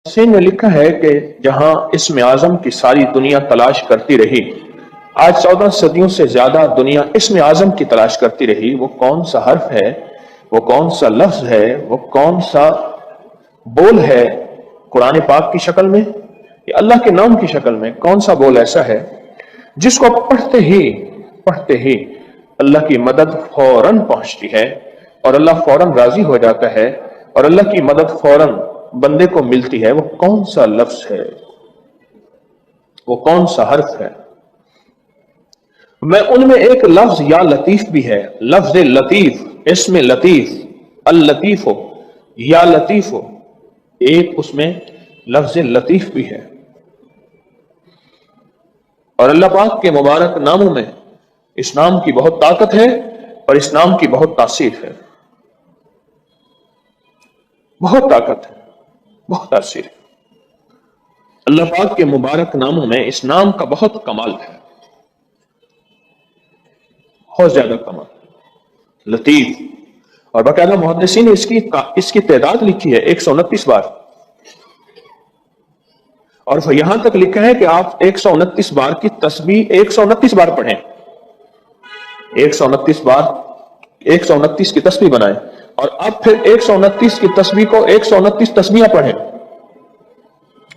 حسین نے لکھا ہے کہ جہاں اسم اعظم کی ساری دنیا تلاش کرتی رہی، آج 14 صدیوں سے زیادہ دنیا اسم اعظم کی تلاش کرتی رہی، وہ کون سا حرف ہے، وہ کون سا لفظ ہے، وہ کون سا بول ہے قرآن پاک کی شکل میں یا اللہ کے نام کی شکل میں، کون سا بول ایسا ہے جس کو پڑھتے ہی اللہ کی مدد فوراً پہنچتی ہے اور اللہ فوراً راضی ہو جاتا ہے اور اللہ کی مدد فوراً بندے کو ملتی ہے؟ وہ کون سا لفظ ہے، وہ کون سا حرف ہے؟ میں ان میں ایک لفظ یا لطیف بھی ہے، لفظ لطیف، اسم لطیف، اللطیف ہو یا لطیف ہو، ایک اس میں لفظ لطیف بھی ہے۔ اور اللہ پاک کے مبارک ناموں میں اس نام کی بہت طاقت ہے اور اس نام کی بہت تاثیر ہے، بہت طاقت ہے، بہت تاثیر ہے۔ اللہ پاک کے مبارک ناموں میں اس نام کا بہت کمال ہے، بہت زیادہ کمال، لطیف۔ اور باقاعدہ محدثین نے اس کی تعداد لکھی ہے 129 بار، اور یہاں تک لکھا ہے کہ آپ 129 بار کی تسبیح 129 بار پڑھیں، 129 بار 129 کی تسبیح بنائیں، اور اب پھر 129 کی تسبیح کو 129 تسبیحیں پڑھیں،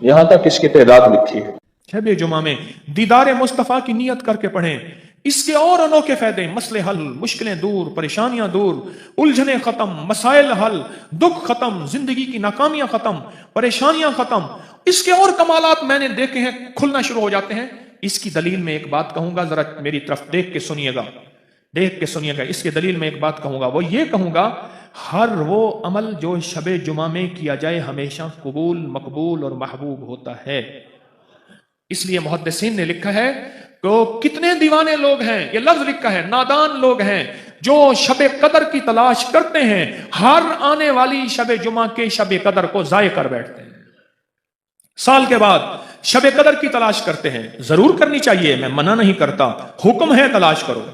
یہاں تک اس کی تعداد لکھی ہے۔ شب جمعہ میں دیدار مصطفیٰ کی نیت کر کے پڑھیں، اس کے اور انوکھے فائدے، مسئلے حل، مشکلیں دور، پریشانیاں دور، الجھنیں ختم، مسائل حل، دکھ ختم، زندگی کی ناکامیاں ختم، پریشانیاں ختم۔ اس کے اور کمالات میں نے دیکھے ہیں، کھلنا شروع ہو جاتے ہیں۔ اس کی دلیل میں ایک بات کہوں گا، ذرا میری طرف دیکھ کے سنیے گا، دیکھ کے سنیے گا۔ اس کی دلیل میں ایک بات کہوں گا، وہ یہ کہوں گا، ہر وہ عمل جو شب جمعہ میں کیا جائے ہمیشہ قبول، مقبول اور محبوب ہوتا ہے۔ اس لیے محدثین نے لکھا ہے کہ کتنے دیوانے لوگ ہیں، یہ لفظ لکھا ہے، نادان لوگ ہیں جو شب قدر کی تلاش کرتے ہیں، ہر آنے والی شب جمعہ کے شب قدر کو ضائع کر بیٹھتے ہیں۔ سال کے بعد شب قدر کی تلاش کرتے ہیں، ضرور کرنی چاہیے، میں منع نہیں کرتا، حکم ہے تلاش کرو،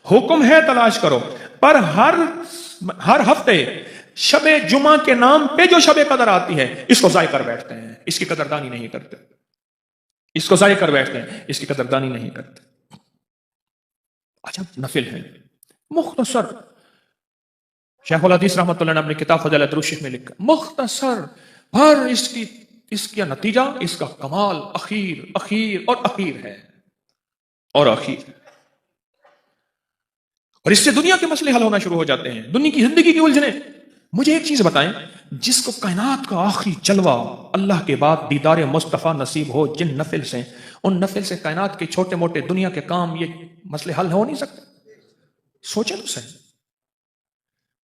حکم ہے تلاش کرو، پر ہر ہفتے شب جمعہ کے نام پہ جو شب قدر آتی ہے اس کو ضائع کر بیٹھتے ہیں، اس کی قدردانی نہیں کرتے، اس کو ضائع کر بیٹھتے ہیں، اس کی قدردانی نہیں کرتے۔ عجب نفل ہے، مختصر۔ شیخ الحدیث رحمۃ اللہ نے اپنی کتاب فضائل درود شریف میں لکھا، مختصر، پر اس کا نتیجہ، اس کا کمال اخیر اخیر اور اخیر ہے، اور اخیر، اور اس سے دنیا کے مسئلے حل ہونا شروع ہو جاتے ہیں، دنیا کی زندگی کی الجھنیں۔ مجھے ایک چیز بتائیں، جس کو کائنات کا آخری جلوہ اللہ کے بعد دیدار مصطفیٰ نصیب ہو، جن نفل سے، ان نفل سے کائنات کے چھوٹے موٹے دنیا کے کام، یہ مسئلے حل ہو نہیں سکتے؟ سوچیں تو صحیح،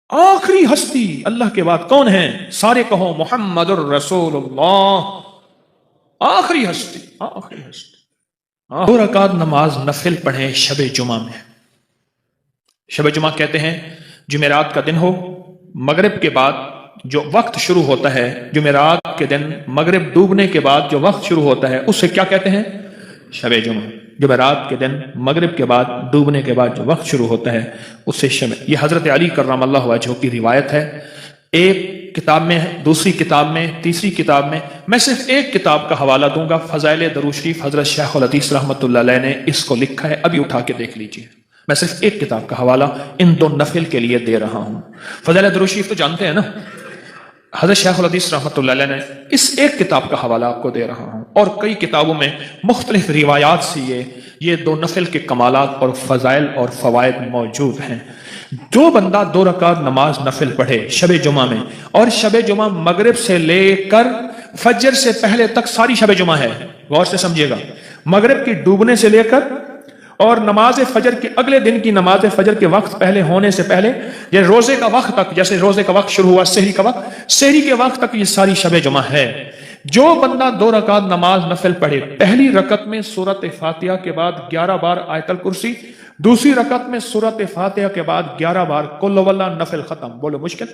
آخری ہستی اللہ کے بعد کون ہے؟ سارے کہو محمد الرسول اللہ، آخری ہستی، آخری ہستی۔ 2 رکعت نماز نفل پڑھیں شب جمعہ میں۔ شب جمعہ کہتے ہیں جمعرات کا دن ہو، مغرب کے بعد جو وقت شروع ہوتا ہے، جمعرات کے دن مغرب ڈوبنے کے بعد جو وقت شروع ہوتا ہے، اس سے کیا کہتے ہیں؟ شب جمعہ۔ جمعرات کے دن مغرب کے بعد ڈوبنے کے بعد جو وقت شروع ہوتا ہے اس سے شب۔ یہ حضرت علی کرم اللہ وجہہ کی روایت ہے، ایک کتاب میں ہے، دوسری کتاب میں، تیسری کتاب میں۔ میں صرف ایک کتاب کا حوالہ دوں گا، فضائل درود شریف، حضرت شیخ الحدیث رحمۃ اللہ علیہ نے اس کو لکھا ہے، ابھی اٹھا کے دیکھ لیجئے۔ میں صرف ایک کتاب کا حوالہ ان 2 نفل کے لیے دے رہا ہوں۔ فضائل درود شریف تو جانتے ہیں نا، حضرت شیخ الحدیث رحمۃ اللہ علیہ نے اس ایک کتاب کا حوالہ آپ کو دے رہا ہوں، اور کئی کتابوں میں مختلف روایات سے یہ 2 نفل کے کمالات اور فضائل اور فوائد موجود ہیں۔ جو بندہ 2 رکعت نماز نفل پڑھے شب جمعہ میں، اور شب جمعہ مغرب سے لے کر فجر سے پہلے تک ساری شب جمعہ ہے، غور سے سمجھیے گا، مغرب کی ڈوبنے سے لے کر اور نماز فجر کے اگلے دن کی نماز فجر کے وقت پہلے ہونے سے پہلے، یہ روزے کا وقت تک، جیسے روزے کا وقت شروع ہوا سحری کا وقت، سحری کے وقت تک یہ ساری شب جمعہ ہے۔ جو بندہ 2 رکعت نماز نفل پڑھے، پہلی رکعت میں سورۃ فاتحہ کے بعد 11 بار آیت الکرسی، دوسری رکعت میں سورۃ فاتحہ کے بعد 11 بار قل هو اللہ، نفل ختم۔ بولو مشکل؟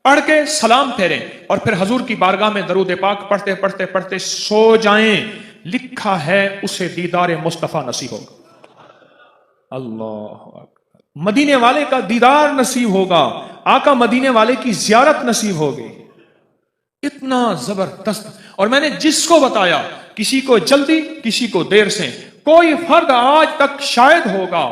پڑھ کے سلام پھیریں اور پھر حضور کی بارگاہ میں درود پاک پڑھتے پڑھتے پڑھتے سو جائیں، لکھا ہے اسے دیدار مصطفیٰ نصیب ہوگا۔ اللہ اکبر، مدینے والے کا دیدار نصیب ہوگا، آقا مدینے والے کی زیارت نصیب ہوگی۔ اتنا زبردست. اور میں نے جس کو بتایا، کسی کو جلدی کسی کو دیر سے، کوئی فرد آج تک شاید ہوگا،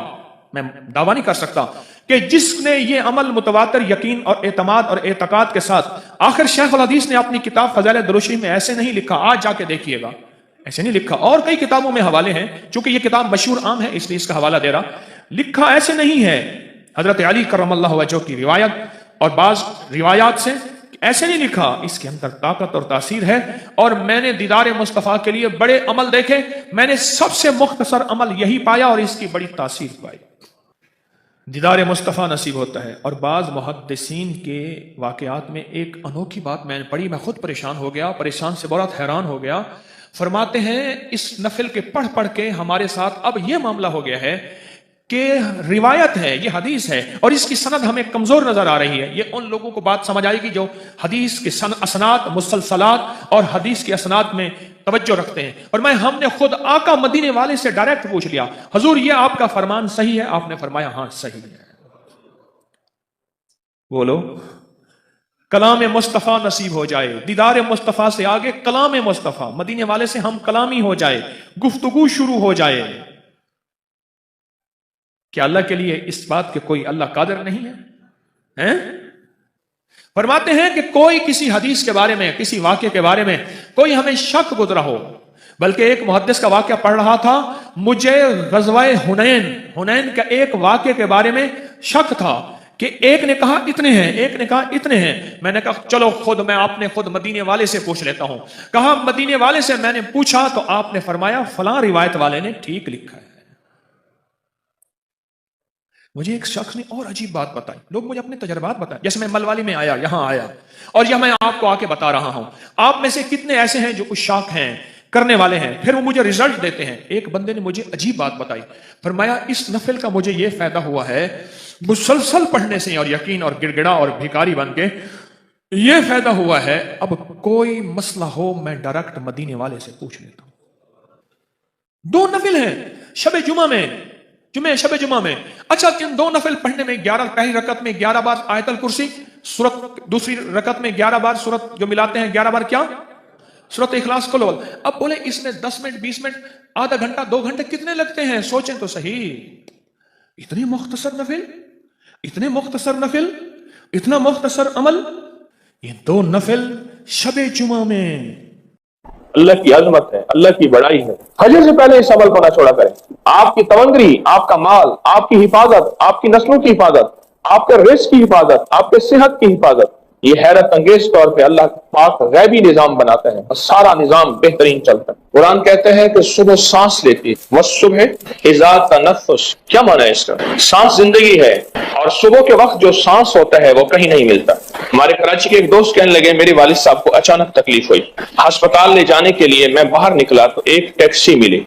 میں دعویٰ نہیں کر سکتا، کہ جس نے یہ عمل متواتر یقین اور اعتماد اور اعتقاد کے ساتھ، آخر شیخ الحدیث نے اپنی کتاب فضائل دروشی میں ایسے نہیں لکھا، آج جا کے دیکھیے گا، ایسے نہیں لکھا. اور کئی کتابوں میں حوالے ہیں، چونکہ یہ کتاب مشہور عام ہے اس لیے اس کا حوالہ دے رہا. لکھا ایسے نہیں ہے. حضرت علی کرم اللہ وجہہ کی روایت اور بعض روایات سے ایسے نہیں لکھا. اس کے اندر طاقت اور تاثیر ہے. اور میں نے دیدار مصطفیٰ کے لیے بڑے عمل دیکھے، میں نے سب سے مختصر عمل یہی پایا اور اس کی بڑی تاثیر پائی. دیدار مصطفیٰ نصیب ہوتا ہے. اور بعض محدثین کے واقعات میں ایک انوکھی بات میں نے پڑھی، میں خود پریشان ہو گیا، پریشان سے بہت حیران ہو گیا. فرماتے ہیں اس نفل کے پڑھ پڑھ کے ہمارے ساتھ اب یہ معاملہ ہو گیا ہے کہ روایت ہے، یہ حدیث ہے اور اس کی سند ہمیں کمزور نظر آ رہی ہے. یہ ان لوگوں کو بات سمجھ آئے گی جو حدیث کے اسناد مسلسلات اور حدیث کے اسناد میں توجہ رکھتے ہیں. اور ہم نے خود آقا مدینے والے سے ڈائریکٹ پوچھ لیا، حضور یہ آپ کا فرمان صحیح ہے؟ آپ نے فرمایا ہاں صحیح ہے. بولو کلام مصطفیٰ نصیب ہو جائے، دیدار مصطفیٰ سے آگے کلام مصطفیٰ، مدینے والے سے ہم کلامی ہو جائے، گفتگو شروع ہو جائے. کیا اللہ کے لیے اس بات کے کوئی اللہ قادر نہیں ہے؟ فرماتے ہیں کہ کوئی کسی حدیث کے بارے میں، کسی واقعے کے بارے میں کوئی ہمیں شک گزرا ہو، بلکہ ایک محدث کا واقعہ پڑھ رہا تھا، مجھے غزوہ حنین کا ایک واقعے کے بارے میں شک تھا کہ ایک نے کہا اتنے ہیں، ایک نے کہا اتنے ہیں. میں نے کہا چلو آپ نے خود مدینے والے سے پوچھ لیتا ہوں. کہا مدینے والے سے میں نے پوچھا تو آپ نے فرمایا فلاں روایت والے نے ٹھیک لکھا ہے. مجھے ایک شخص نے اور عجیب بات بتائی. لوگ مجھے اپنے تجربات بتائیں، جیسے میں ملوالی میں آیا، یہاں آیا اور یہ میں آپ کو آ کے بتا رہا ہوں. آپ میں سے کتنے ایسے ہیں جو عشاق ہیں، کرنے والے ہیں، پھر وہ مجھے ریزلٹ دیتے ہیں. ایک بندے نے مجھے عجیب بات بتائی، فرمایا اس نفل کا مجھے یہ فائدہ ہوا ہے مسلسل پڑھنے سے اور یقین اور گڑ گڑا اور بھکاری بن کے یہ فائدہ ہوا ہے، اب کوئی مسئلہ ہو میں ڈائریکٹ مدینے والے سے پوچھ لیتا ہوں. 2 نفل ہیں شب جمعہ میں، شب جمعہ میں. اچھا ان 2 نفل پڑھنے میں 11، پہلی رکعت میں 11 بار آیت الکرسی سورت، دوسری رکعت میں 11 بار سورت جو ملاتے ہیں 11 بار کیا؟ سورت اخلاص قل ہو. اب بولے اس میں 10 منٹ 20 منٹ آدھا گھنٹہ 2 گھنٹے کتنے لگتے ہیں؟ سوچیں تو صحیح. اتنے مختصر نفل، اتنا مختصر عمل، یہ 2 نفل شب جمعہ میں. اللہ کی عظمت ہے، اللہ کی بڑائی ہے. حج سے پہلے اس عمل کو نہ چھوڑا کریں. آپ کی تونگری، آپ کا مال، آپ کی حفاظت، آپ کی نسلوں کی حفاظت، آپ کے رزق کی حفاظت، آپ کے صحت کی حفاظت، یہ حیرت انگیز طور پہ اللہ پاک غیبی نظام بناتا ہے اور سارا نظام بہترین چلتا ہے. قرآن کہتے ہیں کہ صبح سانس لیتی ہے، وَالصُّبْحِ إِذَا تَنَفَّسَ. کیا معنی ہے اس کا؟ سانس زندگی ہے اور صبح کے وقت جو سانس ہوتا ہے وہ کہیں نہیں ملتا. ہمارے کراچی کے ایک دوست کہنے لگے میرے والد صاحب کو اچانک تکلیف ہوئی، ہسپتال لے جانے کے لیے میں باہر نکلا تو ایک ٹیکسی ملی،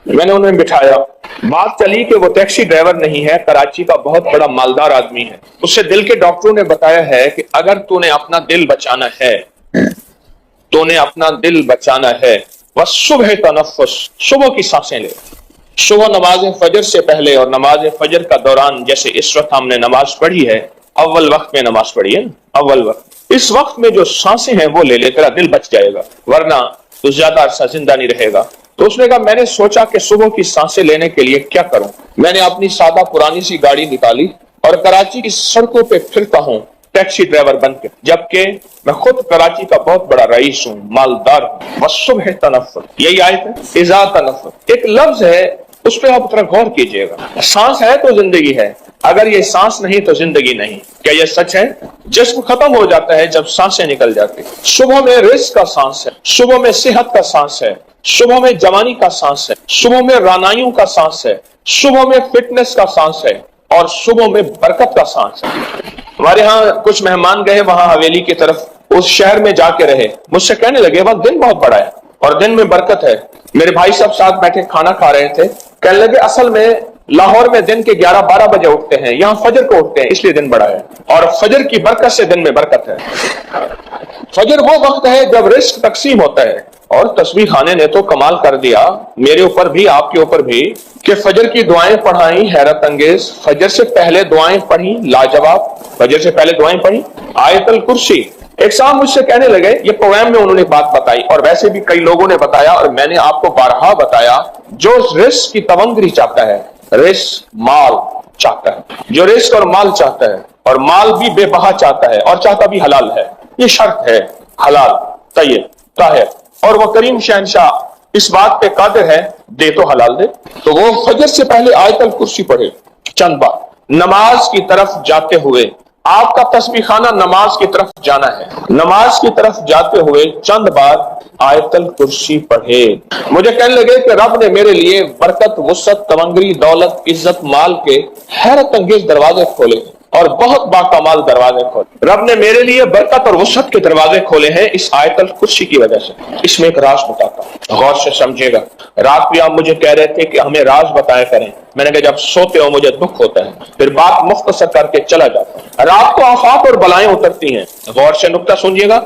میں نے انہیں بٹھایا. بات چلی کہ وہ ٹیکسی ڈرائیور نہیں ہے، کراچی کا بہت بڑا مالدار آدمی ہے. اس سے دل کے ڈاکٹروں نے بتایا ہے کہ اگر تو نے اپنا دل بچانا ہے وَالصُّبْحِ تَنَفَّسْ، صبح کی سانسیں لے. صبح نماز فجر سے پہلے اور نماز فجر کا دوران، جیسے اس وقت ہم نے نماز پڑھی ہے، اول وقت میں نماز پڑھی ہے، اول وقت، اس وقت میں جو سانسیں ہیں وہ لے تیرا دل بچ جائے گا، ورنہ تو زیادہ عرصہ زندہ نہیں رہے گا. تو اس نے کہا میں نے سوچا کہ صبح کی سانسیں لینے کے لیے کیا کروں. میں نے اپنی سادہ پرانی سی گاڑی نکالی اور کراچی کی سڑکوں پہ پھرتا ہوں ٹیکسی ڈرائیور بن کے، جبکہ میں خود کراچی کا بہت بڑا رئیس ہوں، مالدار ہوں. وَالصُّبْحِ تَنَفَّسْ، یہی آیت ہے، اِذَا تَنَفَّسْ. ایک لفظ ہے، اس پہ آپ ذرا غور کیجئے گا. سانس ہے تو زندگی ہے، اگر یہ سانس نہیں تو زندگی نہیں. کیا یہ سچ ہے؟ جسم ختم ہو جاتا ہے جب سانسیں نکل جاتی. صبح میں رزق کا سانس ہے، صبح میں صحت کا سانس ہے، صبح میں جوانی کا سانس ہے، صبح میں رانائیوں کا سانس ہے، صبح میں فٹنس کا سانس ہے اور صبح میں برکت کا سانس ہے. ہمارے ہاں کچھ مہمان گئے وہاں حویلی کی طرف، اس شہر میں جا کے رہے، مجھ سے کہنے لگے وہاں دن بہت بڑا ہے اور دن میں برکت ہے. میرے بھائی صاحب ساتھ بیٹھے کھانا کھا رہے تھے، کہنے لگے اصل میں لاہور میں دن کے 11-12 بجے اٹھتے ہیں، یہاں فجر کو اٹھتے ہیں، اس لیے دن بڑا ہے اور فجر کی برکت سے دن میں برکت ہے. فجر وہ وقت ہے جب رزق تقسیم ہوتا ہے. اور تصویر خانے نے تو کمال کر دیا، میرے اوپر بھی آپ کے اوپر بھی، کہ فجر کی دعائیں پڑھائیں حیرت انگیز. فجر سے پہلے دعائیں پڑھی لاجواب، فجر سے پہلے دعائیں پڑھی. آیت الکرسی ایک صاحب مجھ سے کہنے لگے، یہ پروگرام میں انہوں نے بات بتائی اور ویسے بھی کئی لوگوں نے بتایا اور میں نے آپ کو بارہا بتایا، جو رزق کی تونگری چاہتا ہے، رزق مال چاہتا ہے، جو رزق اور مال چاہتا ہے اور مال بھی بے بہا چاہتا ہے اور چاہتا بھی حلال ہے، یہ شرط ہے حلال طیب طاہر، اور وہ کریم شہنشاہ اس بات پہ قادر ہے، دے تو حلال دے، تو وہ فجر سے پہلے آیت الکرسی پڑھے چند بار، نماز کی طرف جاتے ہوئے، آپ کا تسبیح خانہ نماز کی طرف جانا ہے، نماز کی طرف جاتے ہوئے چند بار آیت الکرسی پڑھے۔ مجھے کہنے لگے کہ رب نے میرے لیے برکت، وسعت، تونگری، دولت، عزت، مال کے حیرت انگیز دروازے کھولے اور بہت باکمال دروازے کھولے، رب نے میرے لیے برکت اور وسعت کے دروازے کھولے ہیں اس آیت الکرسی کی وجہ سے۔ اس میں ایک راز بتاتا ہوں، غور سے سمجھے گا۔ رات بھی آپ مجھے کہہ رہے تھے کہ ہمیں راز بتایا کریں، میں نے کہا جب سوتے ہو مجھے دکھ ہوتا ہے، پھر بات مختصر کر کے چلا جاتا ہے۔ رات کو آفات اور بلائیں اترتی ہیں، غور سے نکتہ سنیے گا،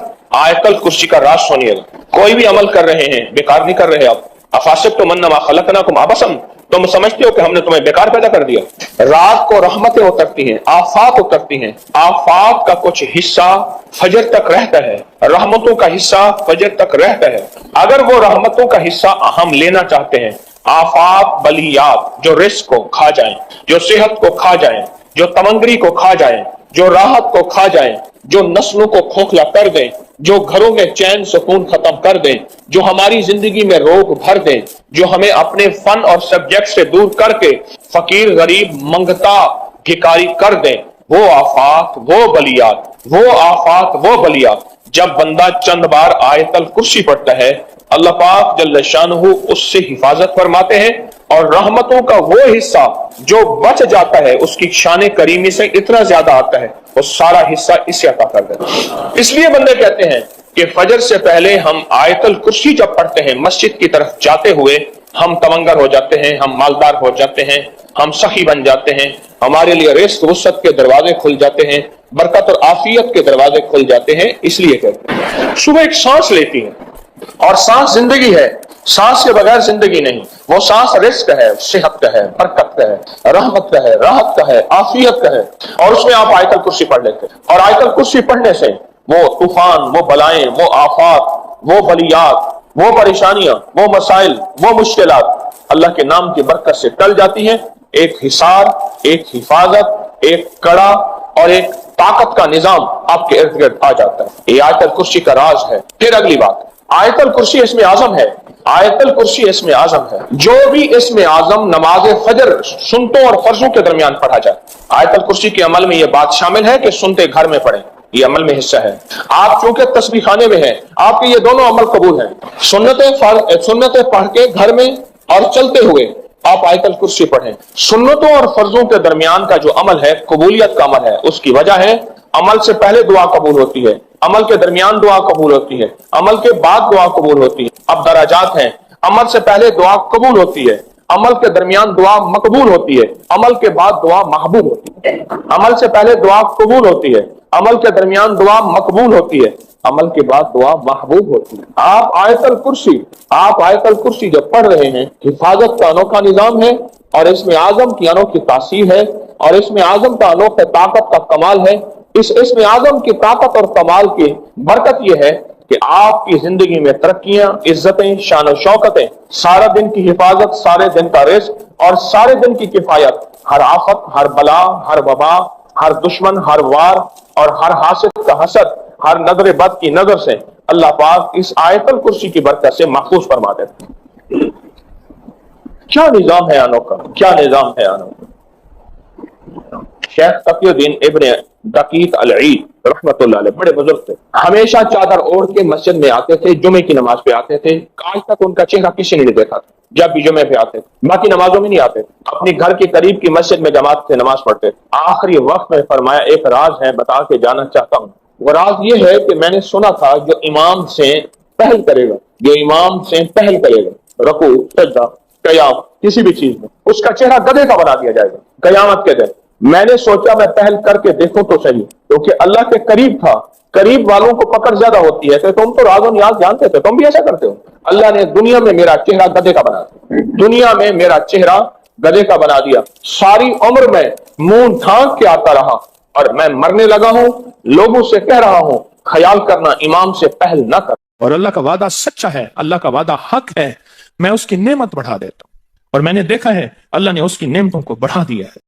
آیت الکرسی کا راز سنیے گا۔ کوئی بھی عمل کر رہے ہیں، بیکار نہیں کر رہے آپ، افحسبتم انما خلقناکم عبثا، تم سمجھتے ہو کہ ہم نے تمہیں بیکار پیدا کر دیا؟ رات کو رحمتیں اترتی ہیں، آفات اترتی ہیں، آفات کا کچھ حصہ فجر تک رہتا ہے، رحمتوں کا حصہ فجر تک رہتا ہے۔ اگر وہ رحمتوں کا حصہ ہم لینا چاہتے ہیں، آفات بلیات جو رزق کو کھا جائیں، جو صحت کو کھا جائیں، جو تمنگری کو کھا جائیں، جو راحت کو کھا جائیں، جو نسلوں کو کھوکھلا کر دیں، جو گھروں میں چین سکون ختم کر دیں، جو ہماری زندگی میں روک بھر دیں، جو ہمیں اپنے فن اور سبجیکٹ سے دور کر کے فقیر غریب منگتا بھکاری کر دیں، وہ آفات، وہ بلیات، وہ آفات، وہ بلیات، جب بندہ چند بار آیت الکرسی پڑھتا ہے، اللہ پاک جل شانہ اس سے حفاظت فرماتے ہیں، اور رحمتوں کا وہ حصہ جو بچ جاتا ہے اس کی شان کریمی سے اتنا زیادہ آتا ہے، وہ سارا حصہ اسے عطا کر دیتا ہے۔ اس لیے بندے کہتے ہیں کہ فجر سے پہلے ہم آیت الکرسی جب پڑھتے ہیں، مسجد کی طرف جاتے ہوئے ہم تونگر ہو جاتے ہیں، ہم مالدار ہو جاتے ہیں، ہم سخی بن جاتے ہیں، ہمارے لیے رزق وسعت کے دروازے کھل جاتے ہیں، برکت اور عافیت کے دروازے کھل جاتے ہیں۔ اس لیے کہتے ہیں صبح ایک سانس لیتی ہے، اور سانس زندگی ہے، سانس کے بغیر زندگی نہیں، وہ سانس رزق ہے، صحت کا ہے، برکت کا ہے، رحمت کا ہے، راحت کا ہے، عافیت کا ہے، اور اس میں آپ آیت الکرسی پڑھ لیتے ہیں، اور آیت الکرسی پڑھنے سے وہ طوفان، وہ بلائیں، وہ آفات، وہ بلیات، وہ پریشانیاں، وہ مسائل، وہ مشکلات اللہ کے نام کی برکت سے ٹل جاتی ہیں۔ ایک حصار، ایک حفاظت، ایک کڑا اور ایک طاقت کا نظام آپ کے ارد گرد آ جاتا ہے۔ یہ آیت الکرسی کا راز ہے۔ پھر اگلی بات، آیت الکرسی اسم اعظم ہے، آیت الکرسی اسم اعظم ہے۔ جو بھی اسم اعظم نماز فجر سنتوں اور فرضوں کے درمیان پڑھا جائے، آیت الکرسی کے عمل میں یہ بات شامل ہے کہ سنتے گھر میں پڑھیں، یہ عمل میں حصہ ہے۔ آپ چونکہ تسبیح خانے میں ہیں، آپ کے یہ دونوں عمل قبول ہیں، سنتیں پڑھ کے گھر میں اور چلتے ہوئے آپ آیت الکرسی پڑھیں۔ سنتوں اور فرضوں کے درمیان کا جو عمل ہے قبولیت کا عمل ہے، اس کی وجہ ہے عمل سے پہلے دعا قبول ہوتی ہے، عمل کے درمیان دعا قبول ہوتی ہے، عمل کے بعد دعا قبول ہوتی ہے۔ اب درجات ہیں، عمل سے پہلے دعا قبول ہوتی ہے، عمل کے درمیان دعا مقبول ہوتی ہے، عمل کے بعد دعا محبوب ہوتی ہے۔ عمل سے پہلے دعا قبول ہوتی ہے، عمل کے درمیان دعا مقبول ہوتی ہے، عمل کے بعد دعا محبوب ہوتی ہے۔ آپ آیت الکرسی جب پڑھ رہے ہیں، حفاظت کا انوکھا نظام ہے، اور اس میں اعظم کی انوکھی تاثیر ہے، اور اس میں اعظم کا انوکھا طاقت کا کمال ہے۔ اس میں اعظم کی طاقت اور کمال کی برکت یہ ہے کہ آپ کی زندگی میں ترقیاں، عزتیں، شان و شوکتیں، سارا دن کی حفاظت، سارے دن کا رزق اور سارے دن کی کفایت، ہر آفت، ہر بلا، ہر وبا، ہر دشمن، ہر وار اور ہر حاسد کا حسد، ہر نظر بد کی نظر سے اللہ پاک اس آیت الکرسی کی برکت سے محفوظ فرما دیتے ہیں۔ کیا نظام ہے انوکھا، کیا نظام ہے انوکھا۔ شیخ تقی الدین ابن دقیق العید رحمت اللہ علیہ بڑے بزرگ تھے، ہمیشہ چادر اوڑھ کے مسجد میں آتے تھے، جمعے کی نماز پہ آتے تھے، آج تک ان کا چہرہ کسی نے نہیں دیکھا تھا۔ جب بھی جمعے پہ آتے تھے، باقی نمازوں میں نہیں آتے تھے، اپنی گھر کے قریب کی مسجد میں جماعت سے نماز پڑھتے تھے۔ آخری وقت میں فرمایا ایک راز ہے، بتا کے جانا چاہتا ہوں۔ وہ راز یہ ہے کہ میں نے سنا تھا جو امام سے پہل کرے گا، جو امام سے پہل کرے گا رکوع، سجدہ، قیام، کسی بھی چیز میں، اس کا چہرہ گدھے کا بنا دیا جائے گا قیامت کے دن۔ میں نے سوچا میں پہل کر کے دیکھوں تو صحیح، کیونکہ اللہ کے قریب تھا، قریب والوں کو پکڑ زیادہ ہوتی ہے کہ تم تو راز و نیاز جانتے تھے، تم بھی ایسا کرتے ہو۔ اللہ نے دنیا میں میرا چہرہ گدھے کا بنا دیا، دنیا میں میرا چہرہ گدھے کا بنا دیا، ساری عمر میں منہ ڈھانک کے آتا رہا، اور میں مرنے لگا ہوں، لوگوں سے کہہ رہا ہوں خیال کرنا امام سے پہل نہ کر. اور اللہ کا وعدہ سچا ہے، اللہ کا وعدہ حق ہے، میں اس کی نعمت بڑھا دیتا ہوں، اور میں نے دیکھا ہے اللہ نے اس کی نعمتوں کو بڑھا دیا ہے.